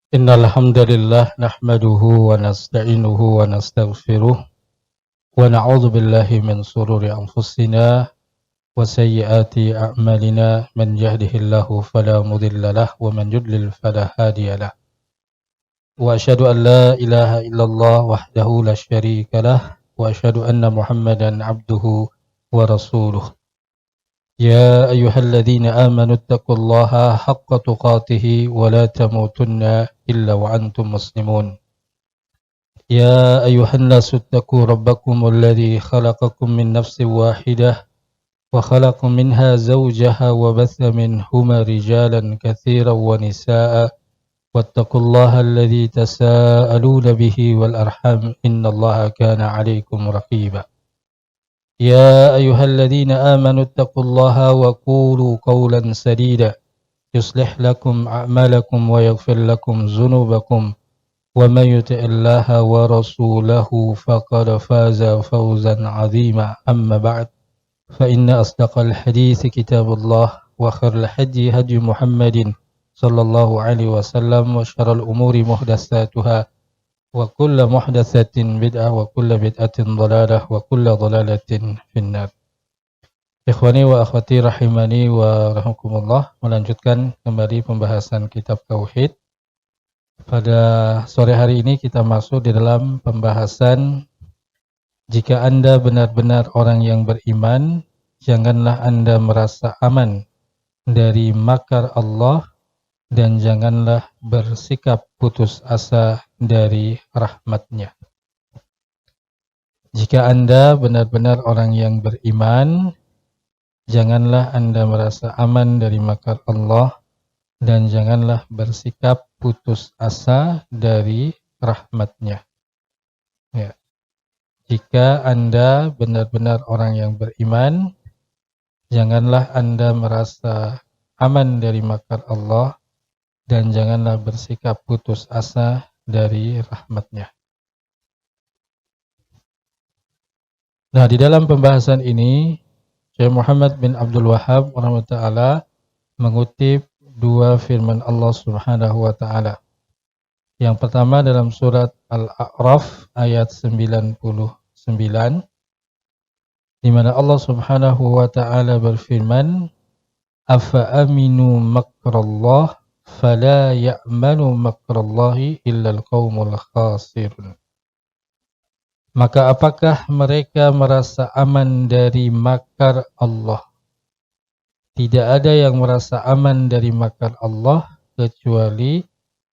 Innal hamdalillah nahmaduhu wa nasta'inuhu wa nastaghfiruh wa na'udzu billahi min shururi anfusina wa sayyiati a'malina man yahdihillahu fala mudilla lahu wa man yudlil fala hadiya lahu wa asyhadu an la ilaha illallah wahdahu la syarika lah wa asyhadu anna Muhammadan abduhu wa rasuluh. Ya ayyuhalladzina amanu taqullaha haqqa tuqatih wa la tamutunna illa wa antum muslimun. يا أيها الناس اتقوا ربكم الذي خلقكم من نفس واحدة وخلق منها زوجها وبث منهما رجالا كثيرا ونساء واتقوا الله الذي تساءلون به والأرحام إن الله كان عليكم رقيبا. يا أيها الذين آمنوا اتقوا الله وقولوا قولا سديدا يصلح لكم أعمالكم ويغفر لكم ذنوبكم ومن يطع الله ورسوله فقد فاز فوزا عظيما. أما بعد فإن أصدق الحديث كتاب الله وخير الهدي هدي محمد صلى الله عليه وسلم وشر الأمور محدثاتها وكل محدثة بدعة وكل بدعة ضلالة وكل ضلالة في النار. Ikhwani wa akhwati rahimani wa rahimakumullah, melanjutkan kembali pembahasan kitab tauhid. Pada sore hari ini kita masuk di dalam pembahasan jika Anda benar-benar orang yang beriman, janganlah Anda merasa aman dari makar Allah dan janganlah bersikap putus asa dari rahmat-Nya. Jika Anda benar-benar orang yang beriman, janganlah Anda merasa aman dari makar Allah dan janganlah bersikap putus asa dari rahmat-Nya. Ya. Jika Anda benar-benar orang yang beriman, janganlah Anda merasa aman dari makar Allah dan janganlah bersikap putus asa dari rahmat-Nya. Nah, di dalam pembahasan ini, Syekh Muhammad bin Abdul Wahhab rahimahullah mengutip dua firman Allah Subhanahu wa taala. Yang pertama dalam surat Al-A'raf ayat 99, di mana Allah Subhanahu wa taala berfirman, "Afa aminu makrallah fala ya'manu makrallahi illal qaumul khasirun." Maka apakah mereka merasa aman dari makar Allah? Tidak ada yang merasa aman dari makar Allah kecuali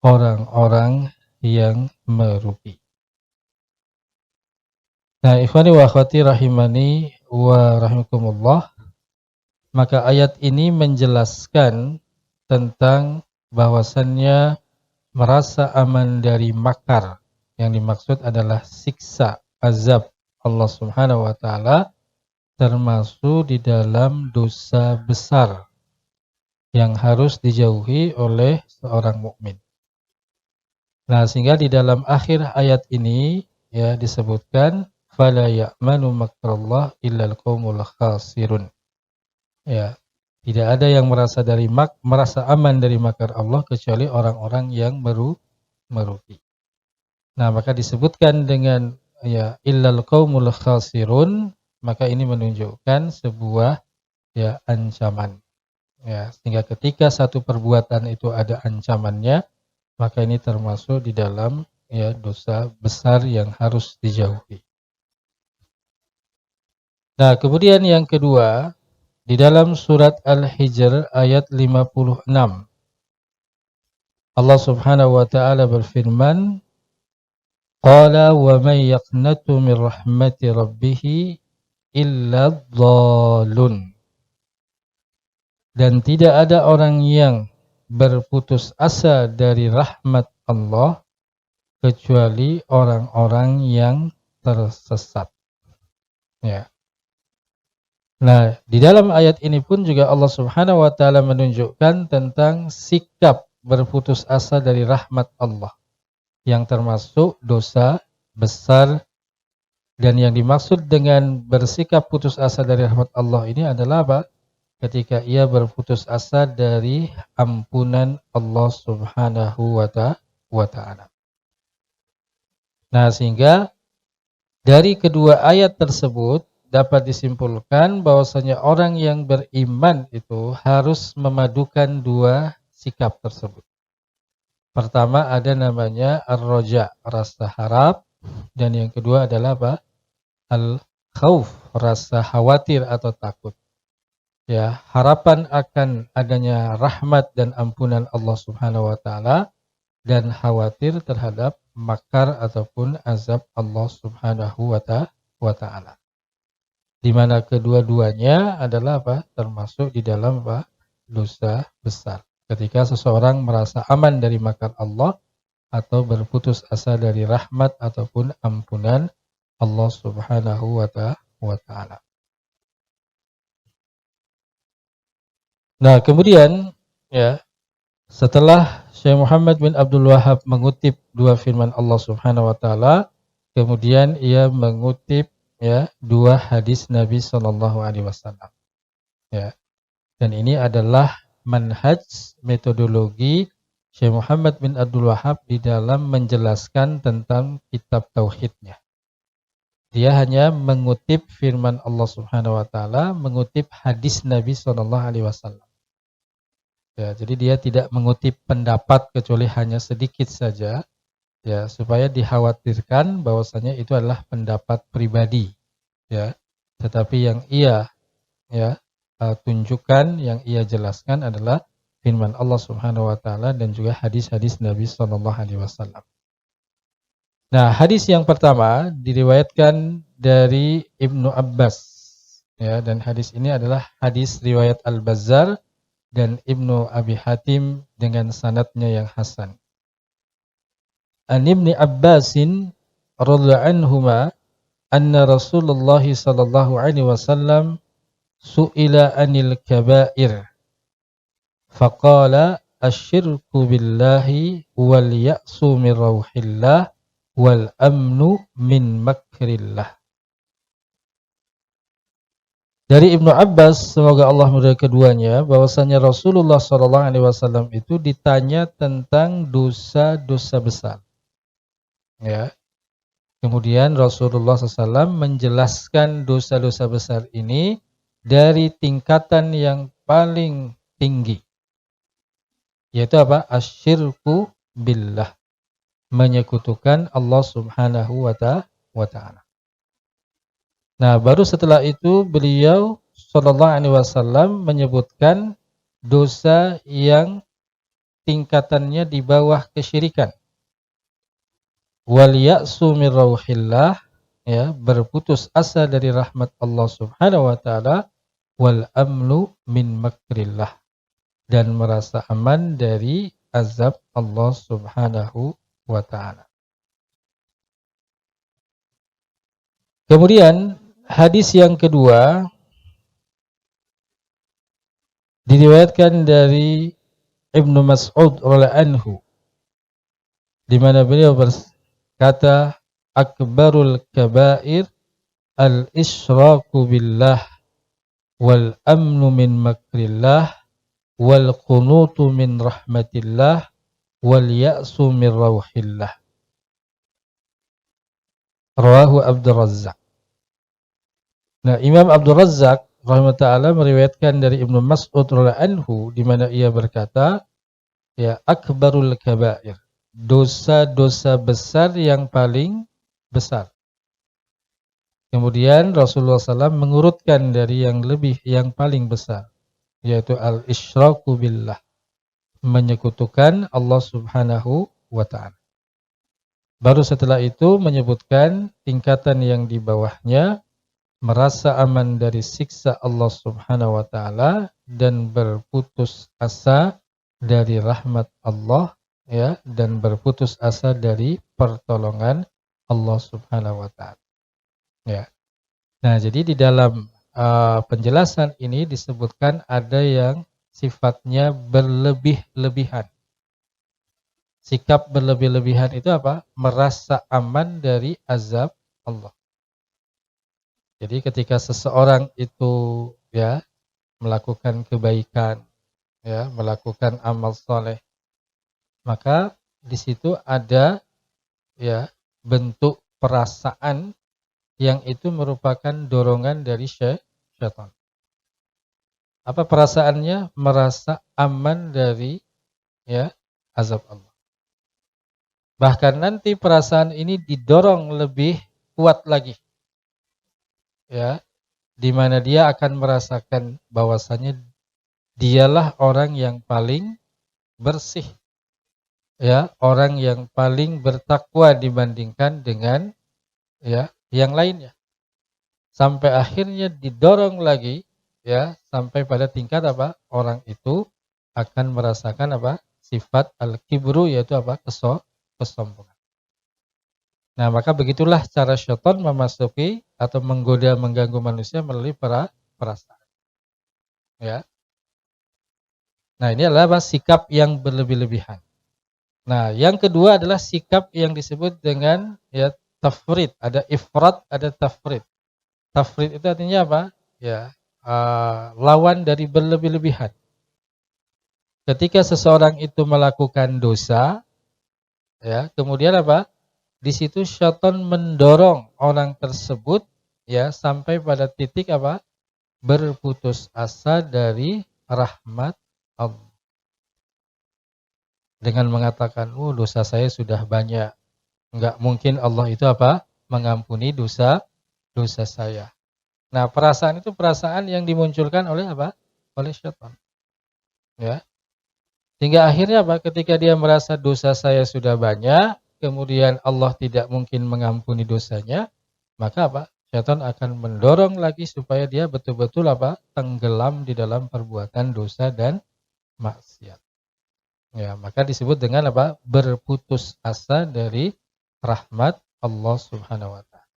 orang-orang yang merugi. Nah, ikhwani wa akhwati rahimani wa rahimakumullah, maka ayat ini menjelaskan tentang bahwasannya merasa aman dari makar. Yang dimaksud adalah siksa, azab Allah Subhanahu wa taala, termasuk di dalam dosa besar yang harus dijauhi oleh seorang mukmin. Nah, sehingga di dalam akhir ayat ini ya disebutkan fala ya'manu makrallah illal qaumul khasirun. Ya, tidak ada yang merasa aman dari makar Allah kecuali orang-orang yang merugi. Nah, maka disebutkan dengan ya illal qaumul khasirun, maka ini menunjukkan sebuah ya ancaman. Ya, sehingga ketika satu perbuatan itu ada ancamannya, maka ini termasuk di dalam ya dosa besar yang harus dijauhi. Nah, kemudian yang kedua, di dalam surat Al-Hijr ayat 56. Allah Subhanahu wa taala berfirman, "Qala wa may yaqnatu min rahmati rabbih illa dhalun." Dan tidak ada orang yang berputus asa dari rahmat Allah kecuali orang-orang yang tersesat. Ya. Nah, di dalam ayat ini pun juga Allah Subhanahu wa taala menunjukkan tentang sikap berputus asa dari rahmat Allah, yang termasuk dosa besar. Dan yang dimaksud dengan bersikap putus asa dari rahmat Allah ini adalah apa? Ketika ia berputus asa dari ampunan Allah Subhanahu wa wa ta'ala. Nah, sehingga dari kedua ayat tersebut dapat disimpulkan bahwasanya orang yang beriman itu harus memadukan dua sikap tersebut. Pertama ada namanya ar-roja, rasa harap, dan yang kedua adalah apa? Al-khauf, rasa khawatir atau takut. Ya, harapan akan adanya rahmat dan ampunan Allah Subhanahu wa taala dan khawatir terhadap makar ataupun azab Allah Subhanahu wa taala. Di mana kedua-duanya adalah apa? Termasuk di dalam apa? Dosa besar. Ketika seseorang merasa aman dari makar Allah atau berputus asa dari rahmat ataupun ampunan Allah Subhanahu wa taala. Nah, kemudian ya, setelah Syekh Muhammad bin Abdul Wahhab mengutip dua firman Allah Subhanahu wa taala, kemudian ia mengutip ya dua hadis Nabi sallallahu alaihi wasallam. Ya. Dan ini adalah manhaj metodologi Syekh Muhammad bin Abdul Wahhab di dalam menjelaskan tentang kitab tauhidnya. Dia hanya mengutip firman Allah Subhanahu wa taala, mengutip hadis Nabi sallallahu alaihi wasallam. Ya, jadi dia tidak mengutip pendapat kecuali hanya sedikit saja, ya, supaya dikhawatirkan bahwasanya itu adalah pendapat pribadi, ya. Tetapi yang ia ya tunjukkan, yang ia jelaskan adalah firman Allah Subhanahu wa taala dan juga hadis-hadis Nabi sallallahu alaihi wasallam. Nah, hadis yang pertama diriwayatkan dari Ibnu Abbas, ya, dan hadis ini adalah hadis riwayat Al-Bazzar dan Ibnu Abi Hatim dengan sanadnya yang hasan. An Ibni Abbasin radhiyallahu anhuma anna Rasulullah sallallahu alaihi wasallam su'ila 'anil kaba'ir faqala asyirku billahi wal ya'su min rauhillah wal amnu min makrillah. Dari Ibnu Abbas, semoga Allah meridhai keduanya, bahwasanya Rasulullah SAW itu ditanya tentang dosa-dosa besar. Ya. Kemudian Rasulullah SAW menjelaskan dosa-dosa besar ini dari tingkatan yang paling tinggi. Yaitu apa? Asyirku billah. Menyekutukan Allah Subhanahu wa ta'ala. Nah, baru setelah itu beliau sallallahu alaihi wasallam menyebutkan dosa yang tingkatannya di bawah kesyirikan. Wal ya'su min rauhillah, ya, berputus asa dari rahmat Allah Subhanahu wa taala, wal amnu min makrillah, dan merasa aman dari azab Allah Subhanahu wa taala. Kemudian hadis yang kedua diriwayatkan dari Ibnu Mas'ud radhiyallahu anhu, di mana beliau berkata, akbarul kaba'ir al-isyraku billah wal amnu min makrillah wal qunutu min rahmatillah wal ya'su min rauhillah. Rawahu Abdur Razzaq. Nah, Imam Abdur Razzaq rahimahullah ta'ala meriwayatkan dari Ibnu Mas'ud radhiyallahu anhu, di mana ia berkata, ya, akbarul kaba'ir, dosa-dosa besar yang paling besar. Kemudian Rasulullah SAW mengurutkan dari yang paling besar, yaitu al-isyraku billah, menyekutukan Allah Subhanahu wa ta'ala. Baru setelah itu menyebutkan tingkatan yang di bawahnya, merasa aman dari siksa Allah Subhanahu wa ta'ala dan berputus asa dari rahmat Allah, ya, dan berputus asa dari pertolongan Allah Subhanahu wa ta'ala. Ya. Nah, jadi di dalam penjelasan ini disebutkan ada yang sifatnya berlebih-lebihan. Sikap berlebih-lebihan itu apa? Merasa aman dari azab Allah. Jadi ketika seseorang itu ya melakukan kebaikan, ya, melakukan amal soleh, maka di situ ada ya bentuk perasaan yang itu merupakan dorongan dari syaitan. Apa perasaannya? Merasa aman dari ya azab Allah. Bahkan nanti perasaan ini didorong lebih kuat lagi. Ya, di mana dia akan merasakan bahwasanya dialah orang yang paling bersih. Ya, orang yang paling bertakwa dibandingkan dengan ya yang lainnya. Sampai akhirnya didorong lagi ya sampai pada tingkat apa? Orang itu akan merasakan apa? Sifat al-kibru, yaitu apa? Kesombongan. Nah, maka begitulah cara syaitan memasuki atau menggoda, mengganggu manusia melalui perasaan. Ya. Nah, ini adalah apa? Sikap yang berlebih-lebihan. Nah, yang kedua adalah sikap yang disebut dengan ya tafrid. Ada ifrat, ada tafrid. Tafrid itu artinya apa? Ya, lawan dari berlebih-lebihan. Ketika seseorang itu melakukan dosa, ya, kemudian apa? Di situ syaitan mendorong orang tersebut ya sampai pada titik apa? Berputus asa dari rahmat Allah. Dengan mengatakan, dosa saya sudah banyak. Enggak mungkin Allah itu apa? Mengampuni dosa saya. Nah, perasaan itu perasaan yang dimunculkan oleh apa? Oleh syaitan. Ya. Sehingga akhirnya apa? Ketika dia merasa dosa saya sudah banyak, kemudian Allah tidak mungkin mengampuni dosanya, maka apa? Syaitan akan mendorong lagi supaya dia betul-betul apa? Tenggelam di dalam perbuatan dosa dan maksiat. Ya, maka disebut dengan apa? Berputus asa dari rahmat Allah Subhanahu wa taala.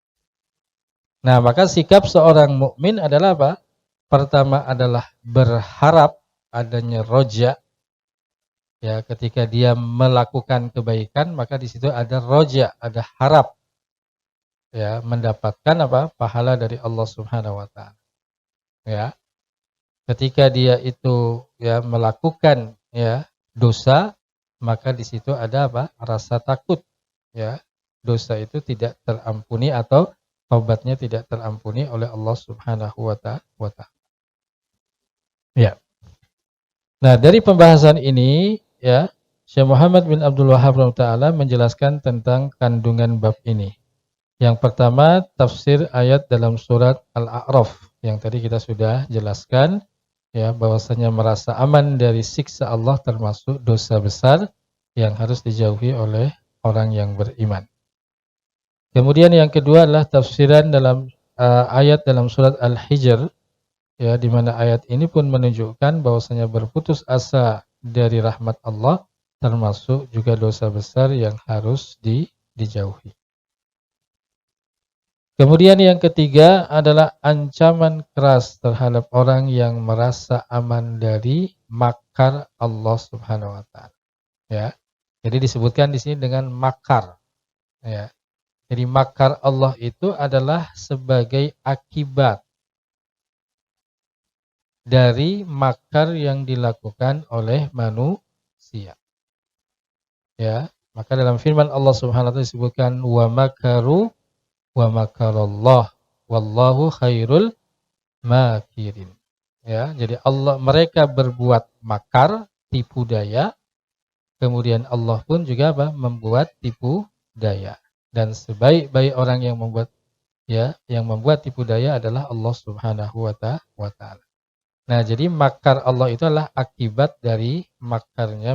Nah, maka sikap seorang mukmin adalah apa? Pertama adalah berharap adanya roja. Ya, ketika dia melakukan kebaikan, maka di situ ada roja, ada harap. Ya, mendapatkan apa? Pahala dari Allah Subhanahu wa taala. Ya. Ketika dia itu ya melakukan ya dosa, maka di situ ada apa? Rasa takut. Ya. Dosa itu tidak terampuni atau taubatnya tidak terampuni oleh Allah Subhanahu wa taala. Ya. Nah, dari pembahasan ini ya, Syekh Muhammad bin Abdul Wahhab taala menjelaskan tentang kandungan bab ini. Yang pertama, tafsir ayat dalam surat Al-A'raf yang tadi kita sudah jelaskan ya, bahwasanya merasa aman dari siksa Allah termasuk dosa besar yang harus dijauhi oleh orang yang beriman. Kemudian yang kedua adalah tafsiran dalam ayat dalam surat Al-Hijr ya, di mana ayat ini pun menunjukkan bahwasanya berputus asa dari rahmat Allah termasuk juga dosa besar yang harus dijauhi. Kemudian yang ketiga adalah ancaman keras terhadap orang yang merasa aman dari makar Allah Subhanahu wa taala. Ya. Jadi disebutkan di sini dengan makar. Ya. Jadi makar Allah itu adalah sebagai akibat dari makar yang dilakukan oleh manusia. Ya. Maka dalam firman Allah Subhanahu wa taala disebutkan wa makaru wa makarallah wallahu khairul makirin. Ya, jadi mereka berbuat makar, tipu daya, kemudian Allah pun juga apa? Membuat tipu daya. Dan sebaik-baik orang yang membuat tipu daya adalah Allah Subhanahu wa taala. Nah, jadi makar Allah itu adalah akibat dari makarnya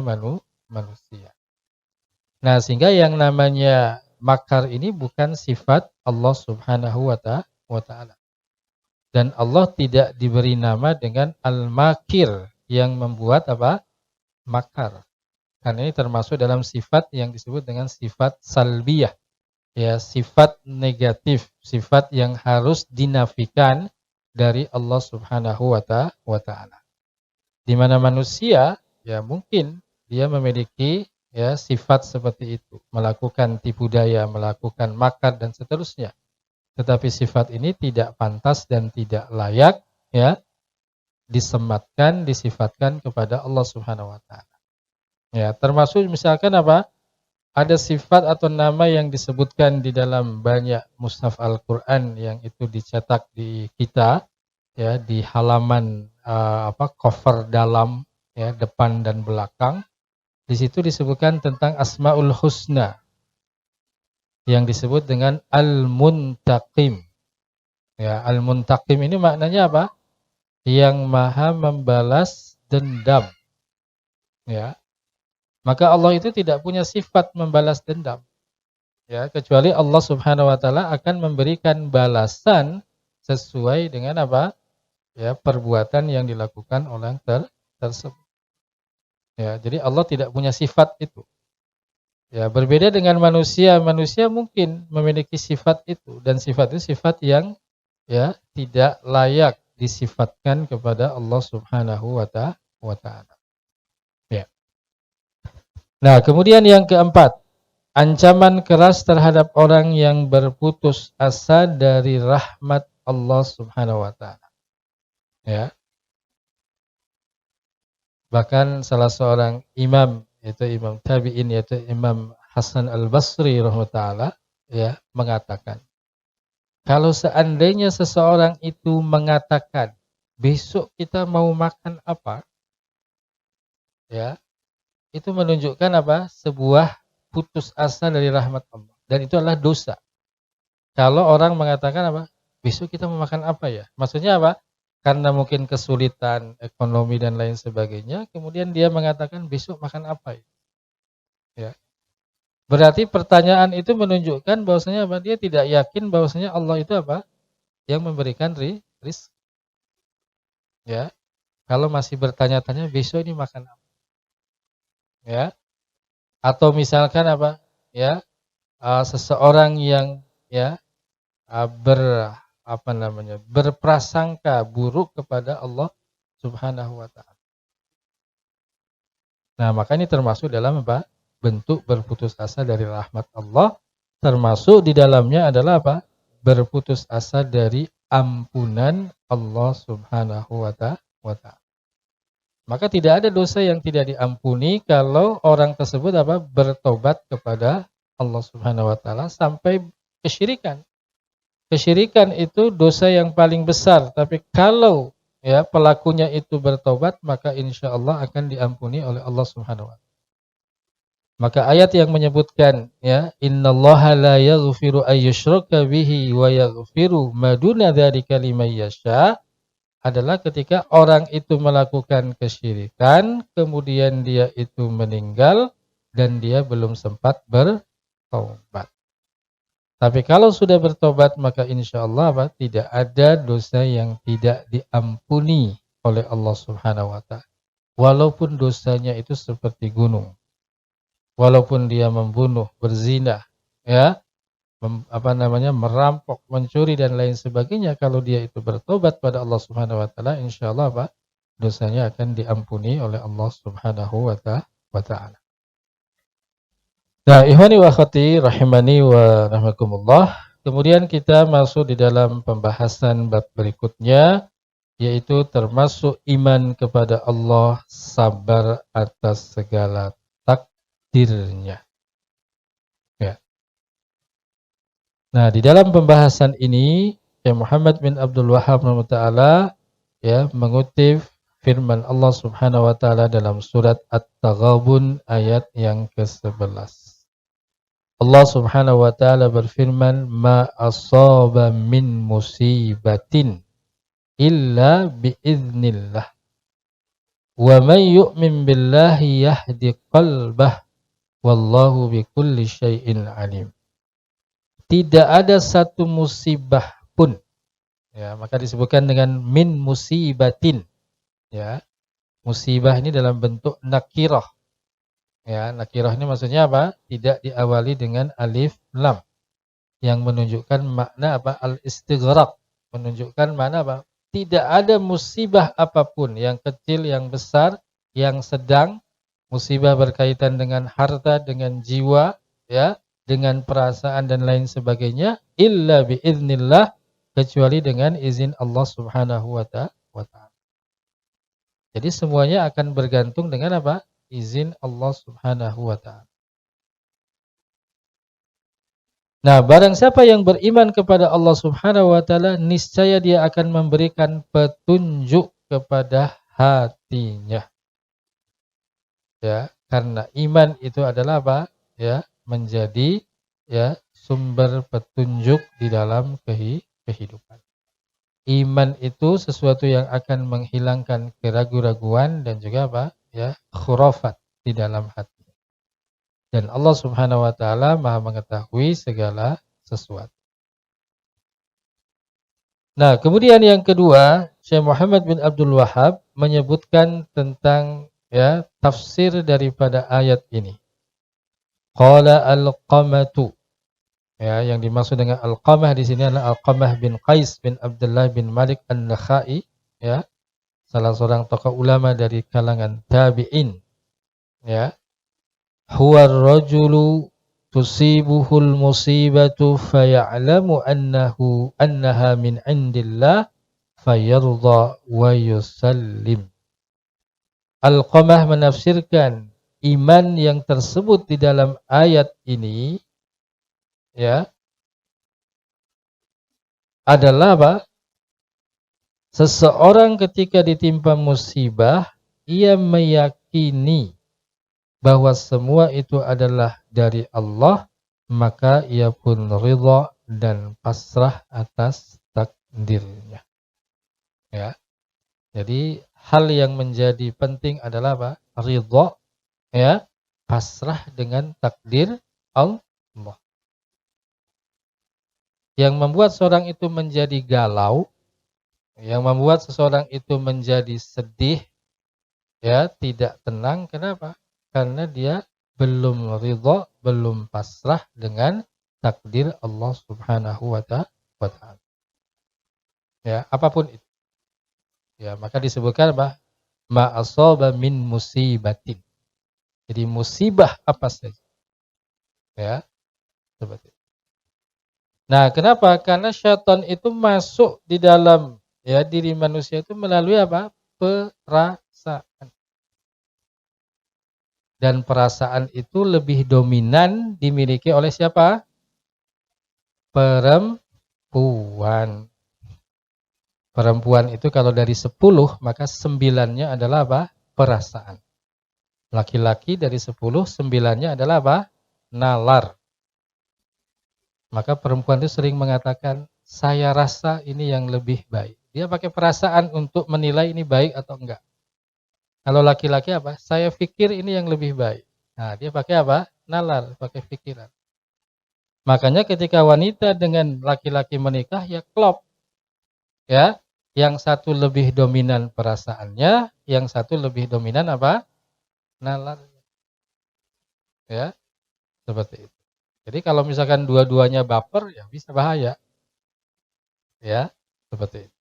manusia. Nah, sehingga yang namanya makar ini bukan sifat Allah Subhanahu wa taala. Dan Allah tidak diberi nama dengan al-makir yang membuat apa? Makar. Karena ini termasuk dalam sifat yang disebut dengan sifat salbiyah. Ya, sifat negatif, sifat yang harus dinafikan dari Allah Subhanahu wa taala. Di mana manusia ya mungkin dia memiliki ya sifat seperti itu, melakukan tipu daya, melakukan makar dan seterusnya. Tetapi sifat ini tidak pantas dan tidak layak ya disematkan, disifatkan kepada Allah Subhanahu wa taala. Ya, termasuk misalkan apa? ada sifat atau nama yang disebutkan di dalam banyak mushaf Al-Qur'an yang itu dicetak di kita, ya, di halaman cover dalam, ya, depan dan belakang. Di situ disebutkan tentang Asmaul Husna yang disebut dengan Al-Muntaqim. Ya, Al-Muntaqim ini maknanya apa? Yang Maha membalas dendam. Ya. Maka Allah itu tidak punya sifat membalas dendam. Ya, kecuali Allah Subhanahu wa taala akan memberikan balasan sesuai dengan apa? Ya, perbuatan yang dilakukan oleh tersebut. Ya, jadi Allah tidak punya sifat itu. Ya, berbeda dengan manusia. Manusia mungkin memiliki sifat itu dan sifat itu sifat yang, ya, tidak layak disifatkan kepada Allah Subhanahu wa taala. Ya. Nah, kemudian yang keempat, ancaman keras terhadap orang yang berputus asa dari rahmat Allah Subhanahu wa taala. Ya. Bahkan salah seorang imam, yaitu Imam Tabi'in, yaitu Imam Hasan Al-Basri rahimahullah, ya, mengatakan, kalau seandainya seseorang itu mengatakan, besok kita mau makan apa? Ya, itu menunjukkan apa? Sebuah putus asa dari rahmat Allah. Dan itu adalah dosa. Kalau orang mengatakan apa? Besok kita mau makan apa ya? Maksudnya apa? Karena mungkin kesulitan ekonomi dan lain sebagainya, kemudian dia mengatakan besok makan apa ya? Ya. Berarti pertanyaan itu menunjukkan bahwasanya apa? Dia tidak yakin bahwasanya Allah itu apa? Yang memberikan rizki. Ya. Kalau masih bertanya-tanya besok ini makan apa? Ya. Atau misalkan apa? Ya, seseorang yang, ya, berprasangka buruk kepada Allah Subhanahu wa taala. Nah, maka ini termasuk dalam apa? Bentuk berputus asa dari rahmat Allah, termasuk di dalamnya adalah apa? Berputus asa dari ampunan Allah Subhanahu wa taala. Maka tidak ada dosa yang tidak diampuni kalau orang tersebut apa? Bertobat kepada Allah Subhanahu wa taala sampai kesyirikan. Kesyirikan itu dosa yang paling besar, tapi kalau, ya, pelakunya itu bertobat, maka insya Allah akan diampuni oleh Allah Subhanahu wa taala. Maka ayat yang menyebutkan, ya, innallaha la yaghfiru ayyushraka bihi wa yaghfiru ma duna dzalika liman yasha, adalah ketika orang itu melakukan kesyirikan, kemudian dia itu meninggal dan dia belum sempat bertobat. Tapi kalau sudah bertobat, maka insya Allah apa? Tidak ada dosa yang tidak diampuni oleh Allah Subhanahu wa taala. Walaupun dosanya itu seperti gunung. Walaupun dia membunuh, berzina, ya, merampok, mencuri dan lain sebagainya, kalau dia itu bertobat pada Allah Subhanahu wa taala, insya Allah apa? Dosanya akan diampuni oleh Allah Subhanahu wa taala. Nah, ikhwani wa akhwati rahimani wa rahmakumullah. Kemudian kita masuk di dalam pembahasan bab berikutnya, yaitu termasuk iman kepada Allah, sabar atas segala takdirnya. Ya. Nah, di dalam pembahasan ini, Syekh Muhammad bin Abdul Wahhab rahimahullah, ya, mengutip firman Allah Subhanahu wa taala dalam surat At-Taghabun ayat yang ke-11. Allah Subhanahu wa taala berfirman, "Ma asaba min musibatin illa biiznillah. Wa may yu'min billahi yahdi qalbah. Wallahu bikulli syai'in alim." Tidak ada satu musibah pun, ya, maka disebutkan dengan min musibatin, ya. Musibah ini dalam bentuk nakirah. Ya, nakirah ini maksudnya apa? Tidak diawali dengan alif lam, yang menunjukkan makna apa? Al-istighraq, menunjukkan makna apa? Tidak ada musibah apapun, yang kecil, yang besar, yang sedang, musibah berkaitan dengan harta, dengan jiwa, ya, dengan perasaan dan lain sebagainya, illa biiznillah, kecuali dengan izin Allah Subhanahu wa taala. Jadi semuanya akan bergantung dengan apa? Izin Allah Subhanahu wa taala. Nah, barang siapa yang beriman kepada Allah Subhanahu wa taala, niscaya dia akan memberikan petunjuk kepada hatinya. Ya, karena iman itu adalah apa? Ya, menjadi ya sumber petunjuk di dalam kehidupan. Iman itu sesuatu yang akan menghilangkan keraguan-raguan dan juga apa? Ya, khurafat di dalam hati. Dan Allah Subhanahu wa taala Maha mengetahui segala sesuatu. Nah, kemudian yang kedua, Syekh Muhammad bin Abdul Wahhab menyebutkan tentang ya tafsir daripada ayat ini. Qala al-qamatu. Ya, yang dimaksud dengan al-qamah di sini adalah Al-Qamah bin Qais bin Abdullah bin Malik An-Nakhai, ya, salah seorang tokoh ulama dari kalangan tabi'in, ya. Huwa ar-rajulu tusibuhul musibatu faya'lamu annaha min indillah fayarda wa yusallim. Al-Qamah menafsirkan iman yang tersebut di dalam ayat ini, ya, adalah apa? Seseorang ketika ditimpa musibah, ia meyakini bahwa semua itu adalah dari Allah, maka ia pun ridha dan pasrah atas takdirnya. Ya. Jadi hal yang menjadi penting adalah apa? Ridha, ya, pasrah dengan takdir Allah. Yang membuat seorang itu menjadi galau, yang membuat seseorang itu menjadi sedih, ya, tidak tenang. Kenapa? Karena dia belum ridha, belum pasrah dengan takdir Allah Subhanahu wa taala. Ya, apapun itu. Ya, maka disebutkan apa? Ma asaba min musibatin. Jadi musibah apa saja. Ya, seperti itu. Nah, kenapa? Karena syaitan itu masuk di dalam ya diri manusia itu melalui apa? Perasaan. Dan perasaan itu lebih dominan dimiliki oleh siapa? Perempuan. Perempuan itu kalau dari 10 maka 9-nya adalah apa? Perasaan. Laki-laki dari 10, 9-nya adalah apa? Nalar. Maka perempuan itu sering mengatakan, saya rasa ini yang lebih baik. Dia pakai perasaan untuk menilai ini baik atau enggak. Kalau laki-laki apa? Saya pikir ini yang lebih baik. Nah, dia pakai apa? Nalar, pakai pikiran. Makanya ketika wanita dengan laki-laki menikah, ya klop. Ya, yang satu lebih dominan perasaannya, yang satu lebih dominan apa? Nalar. Ya, seperti itu. Jadi kalau misalkan dua-duanya baper, ya bisa bahaya. Ya, seperti itu.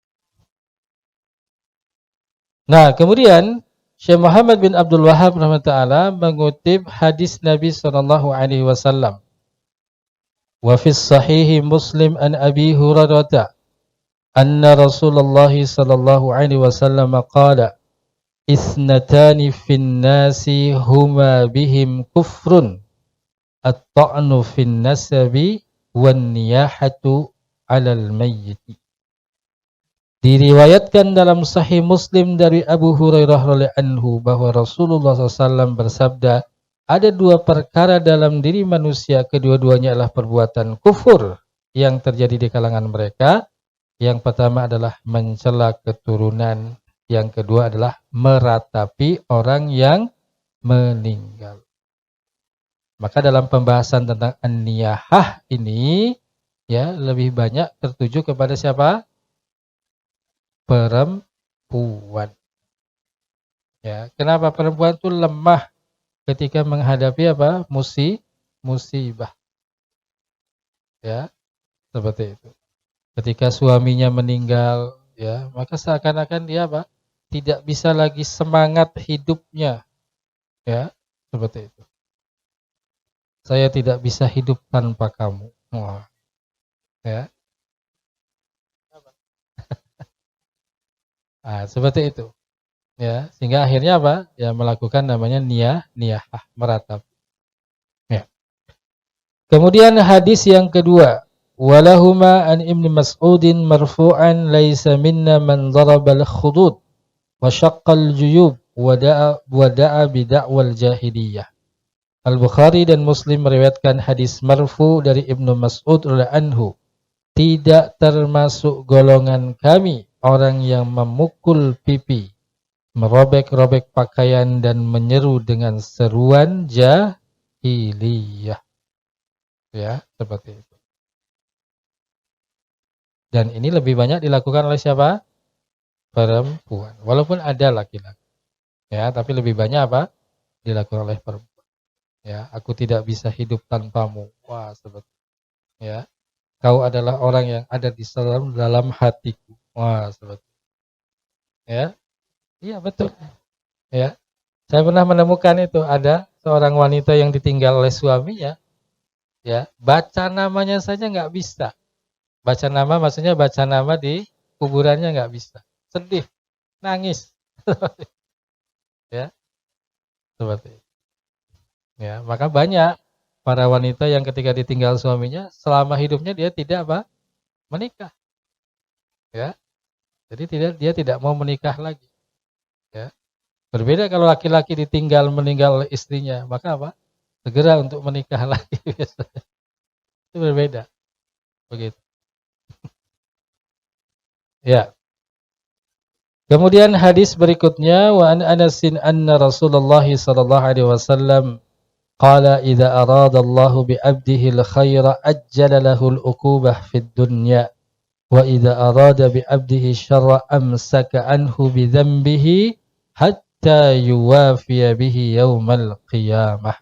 Nah, kemudian Syekh Muhammad bin Abdul Wahhab rahimahullah mengutip hadis Nabi sallallahu alaihi wasallam. Wa fi sahih Muslim an Abi Hurairah anna Rasulullah sallallahu alaihi wasallam qala isnatani fin nasi huma bihim kufrun at-ta'nu fin nasabi wan niyahatu 'alal mayyit. Diriwayatkan dalam Sahih Muslim dari Abu Hurairah radhiyallahu anhu bahwa Rasulullah SAW bersabda, ada dua perkara dalam diri manusia, kedua-duanya adalah perbuatan kufur yang terjadi di kalangan mereka. Yang pertama adalah mencela keturunan, yang kedua adalah meratapi orang yang meninggal. Maka dalam pembahasan tentang an-niyahah ini, ya, lebih banyak tertuju kepada siapa? Perempuan. Ya, kenapa perempuan itu lemah ketika menghadapi apa? Musibah. Ya, seperti itu. Ketika suaminya meninggal, ya, maka seakan-akan dia apa? Tidak bisa lagi semangat hidupnya. Ya, seperti itu. Saya tidak bisa hidup tanpa kamu. Wah, ya. Nah, seperti itu. Ya, sehingga akhirnya apa? Ya, melakukan namanya niyahah, meratap. Ya. Kemudian hadis yang kedua, walahuma an Ibnu Mas'udin marfu'an laisa minna man darabal khudud wa syaqqal juyub wa da'a bid'awal jahiliyah. Al-Bukhari dan Muslim meriwayatkan hadis marfu dari Ibnu Mas'ud radhiyallahu anhu, tidak termasuk golongan kami orang yang memukul pipi, merobek-robek pakaian dan menyeru dengan seruan jahiliyah. Ya, seperti itu. Dan ini lebih banyak dilakukan oleh siapa? Perempuan. Walaupun ada laki-laki. Ya, tapi lebih banyak apa? Dilakukan oleh perempuan. Ya, aku tidak bisa hidup tanpamu. Wah, seperti ya. Kau adalah orang yang ada di dalam hatiku. Wah, seperti ya. Iya, betul. Ya. Saya pernah menemukan itu, ada seorang wanita yang ditinggal oleh suaminya. Ya, baca namanya saja nggak bisa. Baca nama maksudnya baca nama di kuburannya nggak bisa. Sedih, nangis. Ya, seperti itu. Ya, maka banyak para wanita yang ketika ditinggal suaminya selama hidupnya dia tidak apa? Menikah. Ya. Jadi dia tidak mau menikah lagi. Ya. Berbeda kalau laki-laki ditinggal meninggal oleh istrinya, maka apa? Segera untuk menikah lagi biasanya. Itu berbeda. Begitu. Ya. Kemudian hadis berikutnya, wa an Anasin anna Rasulullah sallallahu alaihi wasallam qala idza arada Allah bi 'abdihi al-khaira ajjala lahu al-uqubah fid dunya wa idza arada bi 'abdihi syarra amsaka anhu bi dhanbihi hatta yuwafiya bihi yaumal qiyamah.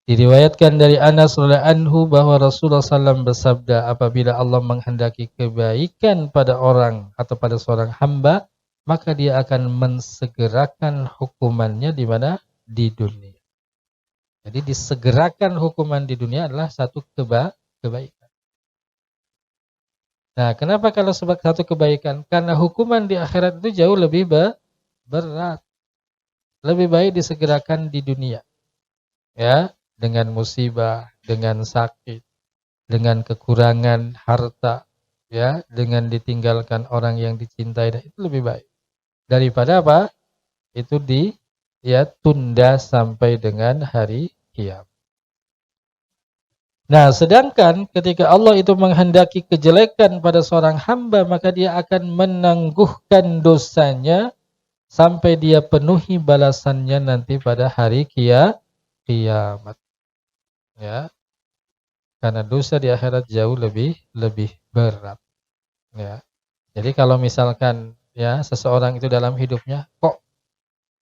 Diriwayatkan dari Anas radhiyallahu anhu bahwa Rasulullah SAW bersabda, apabila Allah menghendaki kebaikan pada orang atau pada seorang hamba, maka dia akan mensegerakan hukumannya di mana? Di dunia. Jadi disegerakan hukuman di dunia adalah satu kebaikan. Nah, kenapa kalau satu kebaikan? Karena hukuman di akhirat itu jauh lebih berat. Lebih baik disegerakan di dunia. Ya, dengan musibah, dengan sakit, dengan kekurangan harta, ya, dengan ditinggalkan orang yang dicintai, dan itu lebih baik daripada apa? Itu tunda sampai dengan hari kiamat. Nah, sedangkan ketika Allah itu menghendaki kejelekan pada seorang hamba, maka dia akan menangguhkan dosanya sampai dia penuhi balasannya nanti pada hari kiamat. Ya, karena dosa di akhirat jauh lebih berat. Ya, jadi kalau misalkan ya seseorang itu dalam hidupnya kok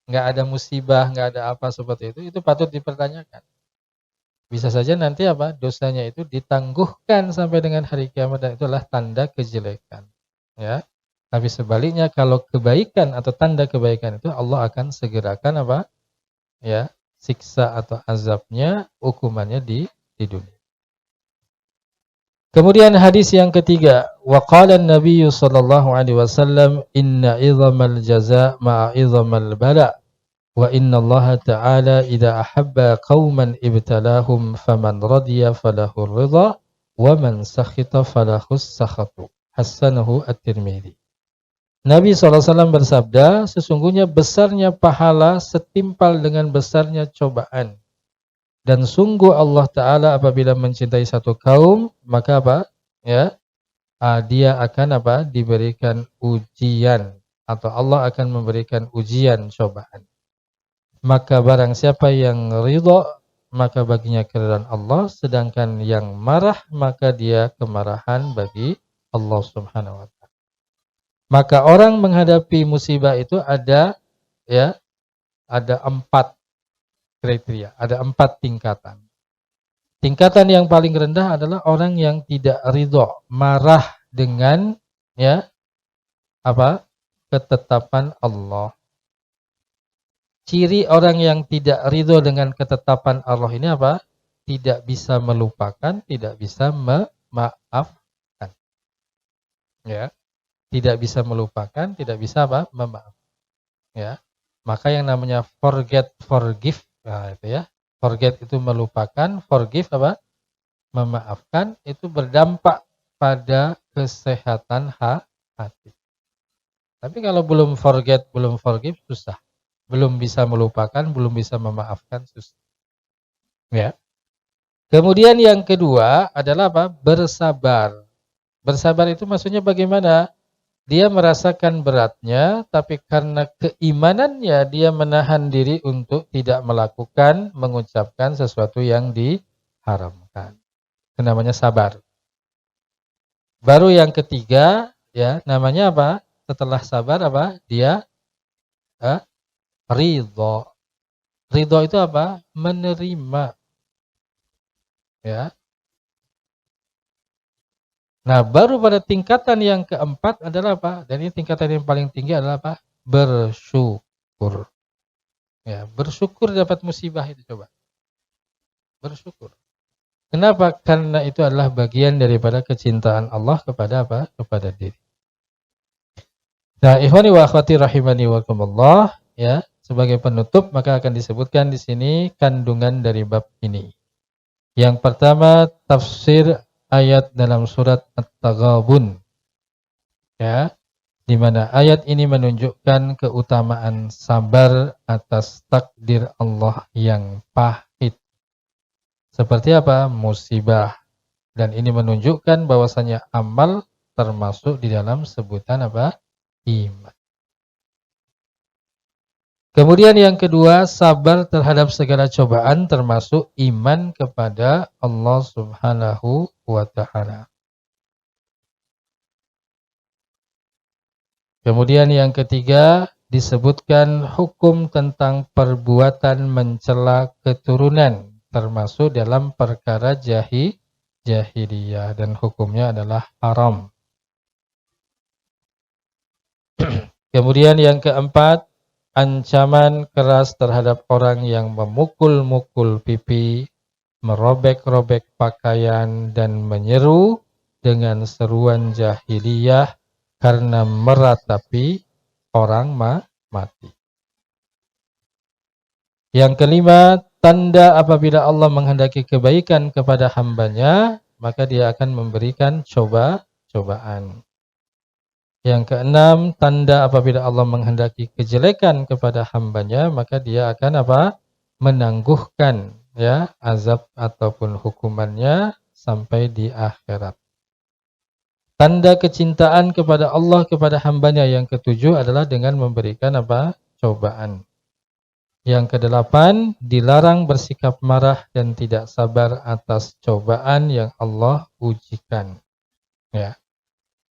nggak ada musibah, nggak ada apa seperti itu patut dipertanyakan. Bisa saja nanti apa dosanya itu ditangguhkan sampai dengan hari kiamat, dan itulah tanda kejelekan. Ya, tapi sebaliknya kalau kebaikan atau tanda kebaikan itu Allah akan segerakan apa? Ya, siksa atau azabnya, hukumannya di dunia. Kemudian hadis yang ketiga, wa qala an-nabiy sallallahu alaihi wasallam inna idzamal jazaa ma'a idzamal bala wa inna Allah ta'ala idza ahabba qauman ibtalahum faman radiya falahu ar-ridha wa man sakhita falahu as-sakhatu. Hasanahu at-Tirmidzi. Nabi SAW bersabda, sesungguhnya besarnya pahala setimpal dengan besarnya cobaan. Dan sungguh Allah Ta'ala apabila mencintai satu kaum, maka apa? Ya, dia akan apa? Diberikan ujian. Atau Allah akan memberikan ujian, cobaan. Maka barang siapa yang ridha, maka baginya keridhaan Allah. Sedangkan yang marah, maka dia kemarahan bagi Allah Subhanahu wa Ta'ala. Maka orang menghadapi musibah itu ada 4 kriteria, ada 4 tingkatan. Tingkatan yang paling rendah adalah orang yang tidak ridho, marah dengan ketetapan Allah. Ciri orang yang tidak ridho dengan ketetapan Allah ini apa? Tidak bisa melupakan, tidak bisa memaafkan. Ya. Tidak bisa melupakan, tidak bisa memaafkan. Ya. Maka yang namanya forget, forgive, nah itu ya. Forget itu melupakan, forgive apa? Memaafkan, itu berdampak pada kesehatan hati. Tapi kalau belum forget, belum forgive, susah. Belum bisa melupakan, belum bisa memaafkan, susah. Ya. Kemudian yang kedua adalah apa? Bersabar. Bersabar itu maksudnya bagaimana? Dia merasakan beratnya, tapi karena keimanannya dia menahan diri untuk tidak melakukan, mengucapkan sesuatu yang diharamkan. Itu namanya sabar. Baru yang ketiga, ya, namanya apa? Setelah sabar apa? Dia ridho. Ridho itu apa? Menerima. Ya. Nah, baru pada tingkatan yang keempat adalah apa? Dan ini tingkatan yang paling tinggi adalah apa? Bersyukur. Ya, bersyukur dapat musibah itu coba. Bersyukur. Kenapa? Karena itu adalah bagian daripada kecintaan Allah kepada apa? Kepada diri. Nah, ikhwani wa akhwati rahimani wa rahimakumullah, ya, sebagai penutup maka akan disebutkan di sini kandungan dari bab ini. Yang pertama, tafsir ayat dalam surat At-Taghabun. Ya, di mana ayat ini menunjukkan keutamaan sabar atas takdir Allah yang pahit. Seperti apa? Musibah. Dan ini menunjukkan bahwasanya amal termasuk di dalam sebutan apa? Iman. Kemudian yang kedua, sabar terhadap segala cobaan termasuk iman kepada Allah Subhanahu wa taala. Kemudian yang ketiga, disebutkan hukum tentang perbuatan mencela keturunan termasuk dalam perkara jahiliyah dan hukumnya adalah haram. Kemudian yang keempat, ancaman keras terhadap orang yang memukul-mukul pipi, merobek-robek pakaian dan menyeru dengan seruan jahiliyah karena meratapi orang mati. Yang kelima, tanda apabila Allah menghendaki kebaikan kepada hambanya, maka dia akan memberikan cobaan. Yang keenam, tanda apabila Allah menghendaki kejelekan kepada hambanya, maka dia akan apa? Menangguhkan ya azab ataupun hukumannya sampai di akhirat. Tanda kecintaan kepada Allah kepada hambanya yang ketujuh adalah dengan memberikan apa? Cobaan. Yang kedelapan, dilarang bersikap marah dan tidak sabar atas cobaan yang Allah ujikan. Ya.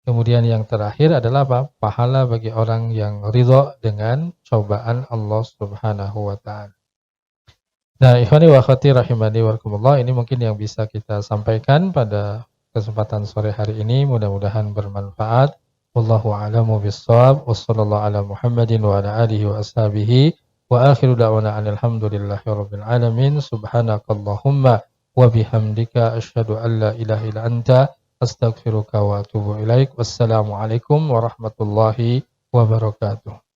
Kemudian yang terakhir adalah apa? Pahala bagi orang yang ridha dengan cobaan Allah Subhanahu wa taala. Nah, ikhwani wa akhwati rahimani wa rahimakumullah, ini mungkin yang bisa kita sampaikan pada kesempatan sore hari ini, mudah-mudahan bermanfaat. Wallahu a'lamu bissawab. Wassallallahu ala Muhammadin wa ala alihi wa ashabihi wa akhiru da'wana alhamdulillahi rabbil alamin. Subhanakallahumma wa bihamdika asyhadu an la ilaha illa anta astaghfiruka wa atubu ilaik. Wassalamualaikum warahmatullahi wabarakatuh.